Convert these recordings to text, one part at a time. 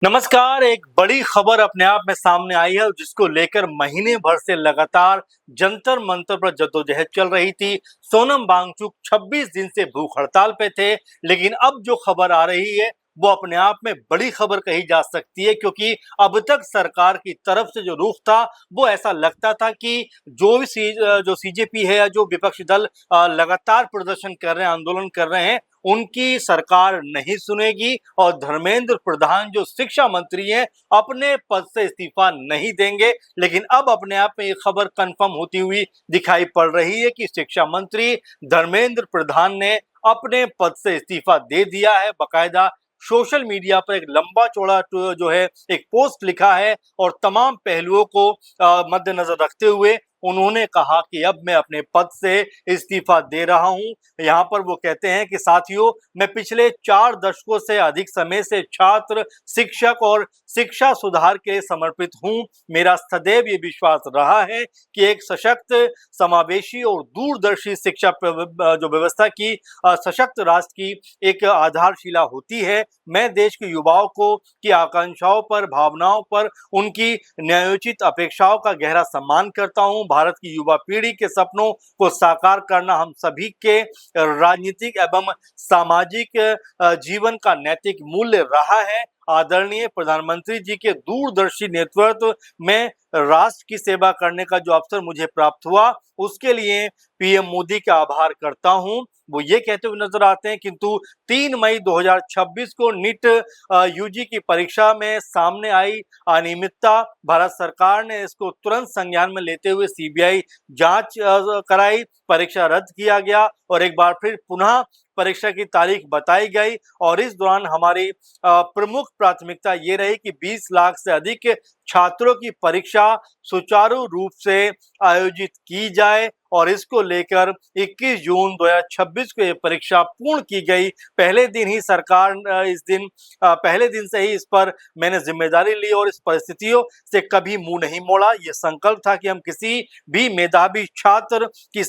नमस्कार। एक बड़ी खबर अपने आप में सामने आई है जिसको लेकर महीने भर से लगातार जंतर मंतर पर जद्दोजहद चल रही थी। सोनम वांगचुक 26 दिन से भूख हड़ताल पे थे, लेकिन अब जो खबर आ रही है वो अपने आप में बड़ी खबर कही जा सकती है, क्योंकि अब तक सरकार की तरफ से जो रुख था वो ऐसा लगता था कि जो सीजेपी है या जो विपक्षी दल लगातार प्रदर्शन कर रहे हैं, आंदोलन कर रहे हैं, उनकी सरकार नहीं सुनेगी और धर्मेंद्र प्रधान जो शिक्षा मंत्री हैं अपने पद से इस्तीफा नहीं देंगे। लेकिन अब अपने आप में ये खबर कंफर्म होती हुई दिखाई पड़ रही है कि शिक्षा मंत्री धर्मेंद्र प्रधान ने अपने पद से इस्तीफा दे दिया है। बकायदा सोशल मीडिया पर एक लंबा चौड़ा जो है एक पोस्ट लिखा है और तमाम पहलुओं को मद्देनजर रखते हुए उन्होंने कहा कि अब मैं अपने पद से इस्तीफा दे रहा हूं। यहाँ पर वो कहते हैं कि साथियों, मैं पिछले 4 दशकों से अधिक समय से छात्र, शिक्षक और शिक्षा सुधार के लिए समर्पित हूं। मेरा सदैव ये विश्वास रहा है कि एक सशक्त, समावेशी और दूरदर्शी शिक्षा जो व्यवस्था की सशक्त राष्ट्र की एक आधारशिला होती है। मैं देश के युवाओं को की आकांक्षाओं पर, भावनाओं पर, उनकी न्यायोचित अपेक्षाओं का गहरा सम्मान करता हूं। भारत की युवा पीढ़ी के सपनों को साकार करना हम सभी के राजनीतिक एवं सामाजिक जीवन का नैतिक मूल्य रहा है। आदरणीय प्रधानमंत्री जी के दूरदर्शी नेतृत्व में राष्ट्र की सेवा करने का जो अवसर मुझे प्राप्त हुआ, उसके लिए पीएम मोदी का आभार करता हूं। वो ये कहते हुए नजर आते हैं, किंतु 3 मई 2026 को नीट यूजी की परीक्षा में सामने आई अनियमितता, भारत सरकार ने इसको तुरंत संज्ञान में लेते हुए सीबीआई जांच कराई, परीक्षा रद्द किया गया और एक बार फिर पुनः परीक्षा की तारीख बताई गई। और इस दौरान हमारी प्रमुख प्राथमिकता ये रही कि 20 लाख से अधिक छात्रों की परीक्षा सुचारू रूप से आयोजित की जाए और इसको लेकर 21 जून 2026 को ये परीक्षा पूर्ण की गई। पहले दिन ही सरकार पहले दिन से ही इस पर मैंने जिम्मेदारी ली और इस परिस्थितियों से कभी मुंह नहीं मोड़ा। ये संकल्प था कि हम किसी भी मेधावी छात्र की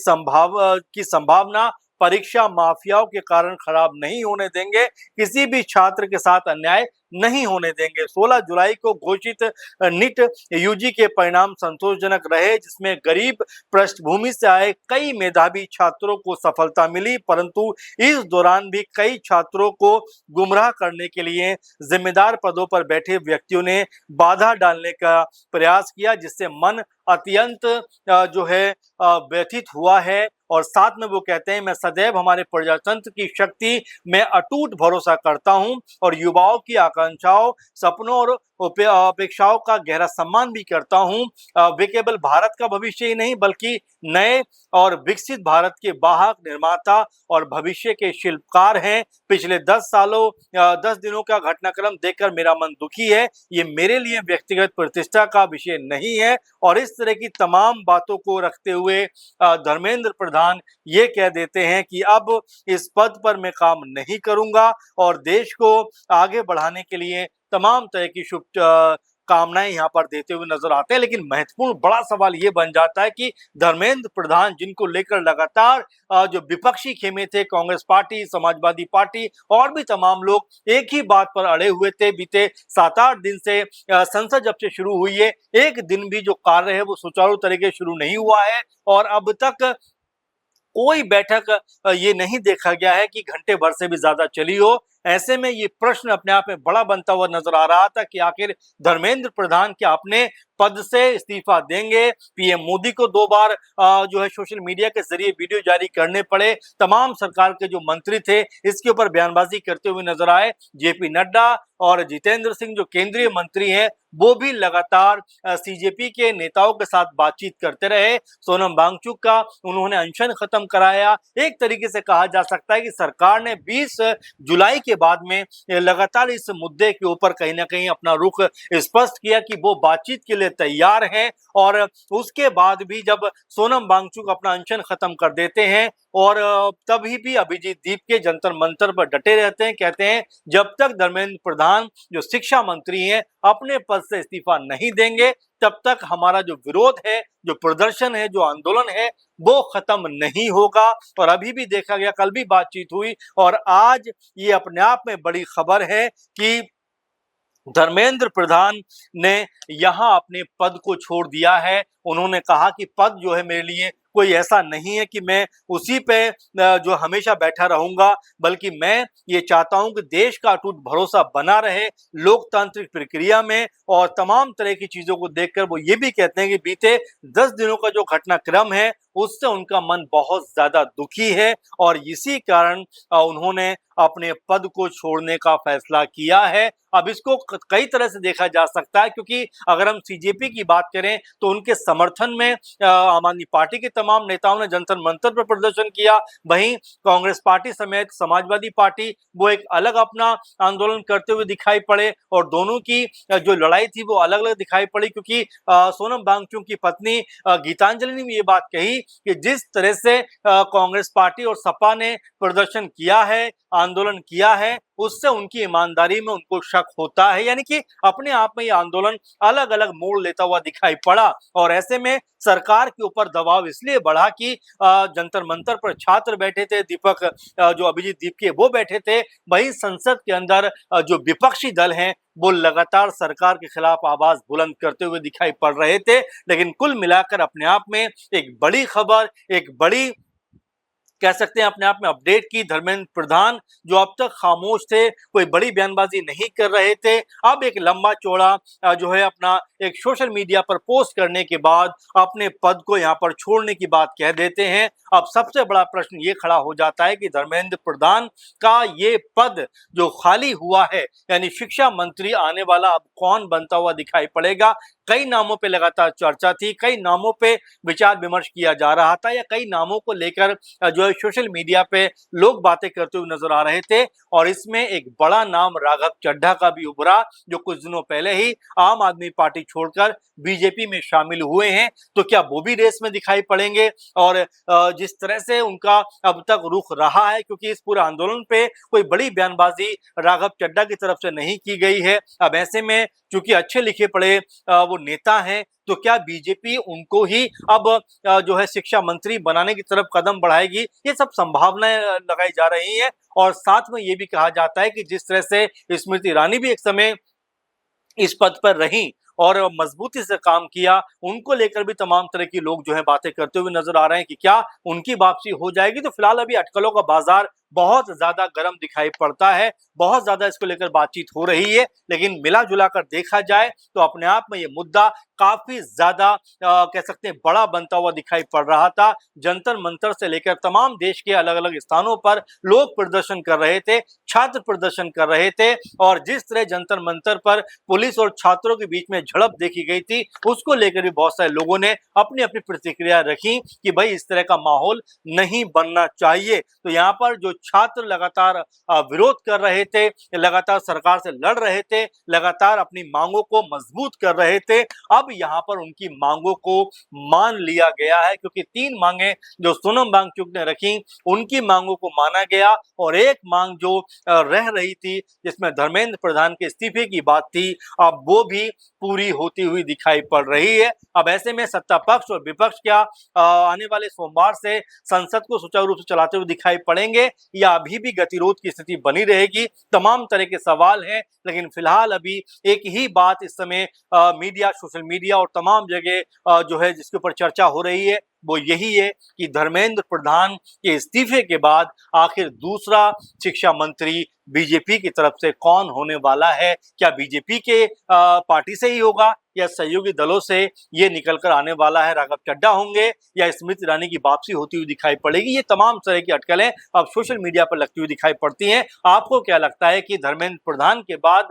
संभावना परीक्षा माफियाओं के कारण खराब नहीं होने देंगे, किसी भी छात्र के साथ अन्याय नहीं होने देंगे। 16 जुलाई को घोषित नीट यूजी के परिणाम संतोषजनक रहे, जिसमें गरीब पृष्ठभूमि से आए कई मेधावी छात्रों को सफलता मिली, परंतु इस दौरान भी कई छात्रों को गुमराह करने के लिए जिम्मेदार पदों पर बैठे व्यक्तियों ने बाधा डालने का प्रयास किया, जिससे मन अत्यंत जो है व्यथित हुआ है। और साथ में वो कहते हैं, मैं सदैव हमारे प्रजातंत्र की शक्ति में अटूट भरोसा करता हूं और युवाओं की आकांक्षाओं, सपनों और अपेक्षाओं का गहरा सम्मान भी करता हूं। वे केवल भारत का भविष्य ही नहीं बल्कि नए और विकसित भारत के वाहक, निर्माता और भविष्य के शिल्पकार हैं। पिछले 10 दिनों का घटनाक्रम देखकर मेरा मन दुखी है। ये मेरे लिए व्यक्तिगत प्रतिष्ठा का विषय नहीं है। और इस तरह की तमाम बातों को रखते हुए धर्मेंद्र प्रधान ये कह देते हैं कि अब इस पद पर मैं काम नहीं करूंगा और देश को आगे बढ़ाने के लिए तमाम तरह की शुभ कामनाएं यहाँ पर देते हुए नजर आते हैं। लेकिन महत्वपूर्ण बड़ा सवाल ये बन जाता है कि धर्मेंद्र प्रधान, जिनको लेकर लगातार जो विपक्षी खेमे थे, कांग्रेस पार्टी, समाजवादी पार्टी और भी तमाम लोग एक ही बात पर अड़े हुए थे। बीते 7-8 दिन से संसद जब से शुरू हुई है, एक दिन भी जो कार्य है वो सुचारू तरीके शुरू नहीं हुआ है और अब तक कोई बैठक ये नहीं देखा गया है कि घंटे भर से भी ज्यादा चली हो। ऐसे में ये प्रश्न अपने आप में बड़ा बनता हुआ नजर आ रहा था कि आखिर धर्मेंद्र प्रधान क्या अपने पद से इस्तीफा देंगे। पीएम मोदी को 2 बार जो है सोशल मीडिया के जरिए वीडियो जारी करने पड़े। तमाम सरकार के जो मंत्री थे इसके ऊपर बयानबाजी करते हुए नजर आए। जेपी नड्डा और जितेंद्र सिंह जो केंद्रीय मंत्री हैं वो भी लगातार सीजेपी के नेताओं के साथ बातचीत करते रहे। सोनम वांगचुक का उन्होंने अनशन खत्म कराया। एक तरीके से कहा जा सकता है कि सरकार ने 20 जुलाई के बाद में लगातार इस मुद्दे के ऊपर कहीं ना कहीं अपना रुख स्पष्ट किया कि वो बातचीत के लिए तैयार हैं। और उसके बाद भी जब सोनम वांगचुक अपना अनशन खत्म कर देते हैं और तभी भी अभिजीत दीप के जंतर मंतर पर डटे रहते हैं, कहते हैं जब तक धर्मेंद्र प्रधान जो शिक्षा मंत्री हैं अपने पद से इस्तीफा नहीं देंगे तब तक हमारा जो विरोध है, जो प्रदर्शन है, जो आंदोलन है वो खत्म नहीं होगा। और अभी भी देखा गया, कल भी बातचीत हुई और आज ये अपने आप में बड़ी खबर है कि धर्मेंद्र प्रधान ने यहाँ अपने पद को छोड़ दिया है। उन्होंने कहा कि पद जो है मेरे लिए कोई ऐसा नहीं है कि मैं उसी पे जो हमेशा बैठा रहूंगा, बल्कि मैं ये चाहता हूं कि देश का अटूट भरोसा बना रहे लोकतांत्रिक प्रक्रिया में। और तमाम तरह की चीजों को देखकर वो ये भी कहते हैं कि बीते 10 दिनों का जो घटनाक्रम है उससे उनका मन बहुत ज्यादा दुखी है और इसी कारण उन्होंने अपने पद को छोड़ने का फैसला किया है। अब इसको कई तरह से देखा जा सकता है, क्योंकि अगर हम सीजेपी की बात करें तो उनके समर्थन में आम आदमी पार्टी के तमाम नेताओं ने जंतर मंतर पर प्रदर्शन किया। वहीं कांग्रेस पार्टी समेत समाजवादी पार्टी वो एक अलग अपना आंदोलन करते हुए दिखाई पड़े और दोनों की जो लड़ाई थी वो अलग अलग दिखाई पड़ी, क्योंकि सोनम वांगचुक की पत्नी गीतांजलि ने भी ये बात कही कि जिस तरह से कांग्रेस पार्टी और सपा ने प्रदर्शन किया है, आंदोलन किया है, उससे उनकी ईमानदारी में उनको शक होता है। यानी कि अपने आप में ये आंदोलन अलग अलग मोड़ लेता हुआ दिखाई पड़ा और ऐसे में सरकार के ऊपर दबाव इसलिए बढ़ा कि जंतर मंतर पर छात्र बैठे थे, दीपक जो अभिजीत दीप के वो बैठे थे। वहीं संसद के अंदर जो विपक्षी दल हैं वो लगातार सरकार के खिलाफ आवाज बुलंद करते हुए दिखाई पड़ रहे थे। लेकिन कुल मिलाकर अपने आप में एक बड़ी खबर, एक बड़ी कह सकते हैं अपने आप में अपडेट की। धर्मेंद्र प्रधान जो अब तक खामोश थे, कोई बड़ी बयानबाजी नहीं कर रहे थे, अब एक लंबा चौड़ा जो है अपना एक सोशल मीडिया पर पोस्ट करने के बाद अपने पद को यहाँ पर छोड़ने की बात कह देते हैं। अब सबसे बड़ा प्रश्न ये खड़ा हो जाता है कि धर्मेंद्र प्रधान का ये पद जो खाली हुआ है, यानी शिक्षा मंत्री आने वाला अब कौन बनता हुआ दिखाई पड़ेगा। कई नामों पे लगातार चर्चा थी, कई नामों पे विचार विमर्श किया जा रहा था, या कई नामों को लेकर जो है सोशल मीडिया पे लोग बातें करते हुए नजर आ रहे थे। और इसमें एक बड़ा नाम राघव चड्ढा का भी उभरा, जो कुछ दिनों पहले ही आम आदमी पार्टी छोड़कर बीजेपी में शामिल हुए हैं। तो क्या वो भी रेस में दिखाई पड़ेंगे? और जिस तरह से उनका अब तक रुख रहा है, क्योंकि इस पूरे आंदोलन पे कोई बड़ी बयानबाजी राघव चड्ढा की तरफ से नहीं की गई है। अब ऐसे में चूंकि अच्छे लिखे पढ़े वो नेता हैं, तो क्या बीजेपी उनको ही अब जो है शिक्षा मंत्री बनाने की तरफ कदम बढ़ाएगी? ये सब संभावनाएं लगाई जा रही हैं। और साथ में ये भी कहा जाता है कि जिस तरह से स्मृति ईरानी भी एक समय इस पद पर रही और मजबूती से काम किया, उनको लेकर भी तमाम तरह की लोग जो है बातें करते हुए नजर आ रहे हैं कि क्या उनकी वापसी हो जाएगी। तो फिलहाल अभी अटकलों का बाजार बहुत ज्यादा गर्म दिखाई पड़ता है, बहुत ज्यादा इसको लेकर बातचीत हो रही है। लेकिन मिला जुला कर देखा जाए तो अपने आप में ये मुद्दा काफी ज्यादा कह सकते हैं बड़ा बनता हुआ दिखाई पड़ रहा था। जंतर मंतर से लेकर तमाम देश के अलग अलग स्थानों पर लोग प्रदर्शन कर रहे थे, छात्र प्रदर्शन कर रहे थे, और जिस तरह जंतर मंतर पर पुलिस और छात्रों के बीच में झड़प देखी गई थी, उसको लेकर भी बहुत सारे लोगों ने अपनी अपनी प्रतिक्रिया रखी कि भाई इस तरह का माहौल नहीं बनना चाहिए। तो यहाँ पर जो छात्र लगातार विरोध कर रहे थे, लगातार सरकार से लड़ रहे थे, लगातार अपनी मांगों को मजबूत कर रहे थे, अब यहाँ पर उनकी मांगों को मान लिया गया है, क्योंकि 3 मांगे जो सोनम वांगचुक ने रखी उनकी मांगों को माना गया। और एक मांग जो रह रही थी, जिसमें धर्मेंद्र प्रधान के इस्तीफे की बात थी, अब वो भी पूरी होती हुई दिखाई पड़ रही है। अब ऐसे में सत्ता पक्ष और विपक्ष क्या आने वाले सोमवार से संसद को सुचारू रूप से चलाते हुए दिखाई पड़ेंगे, या अभी भी गतिरोध की स्थिति बनी रहेगी? तमाम तरह के सवाल हैं। लेकिन फिलहाल अभी एक ही बात इस समय मीडिया, सोशल मीडिया और तमाम जगह जो है जिसके ऊपर चर्चा हो रही है, वो यही है कि धर्मेंद्र प्रधान के इस्तीफे के बाद आखिर दूसरा शिक्षा मंत्री बीजेपी की तरफ से कौन होने वाला है? क्या बीजेपी के पार्टी से ही होगा, या सहयोगी दलों से ये निकलकर आने वाला है? राघव चड्ढा होंगे, या स्मृति ईरानी की वापसी होती हुई दिखाई पड़ेगी? ये तमाम तरह की अटकलें अब सोशल मीडिया पर लगती हुई दिखाई पड़ती हैं। आपको क्या लगता है कि धर्मेंद्र प्रधान के बाद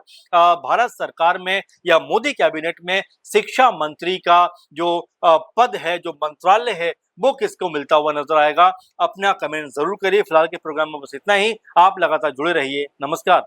भारत सरकार में या मोदी कैबिनेट में शिक्षा मंत्री का जो पद है, जो मंत्रालय है, वो किसको मिलता हुआ नजर आएगा? अपना कमेंट जरूर करिए। फिलहाल के प्रोग्राम में बस इतना ही। आप लगातार जुड़े रहिए। नमस्कार।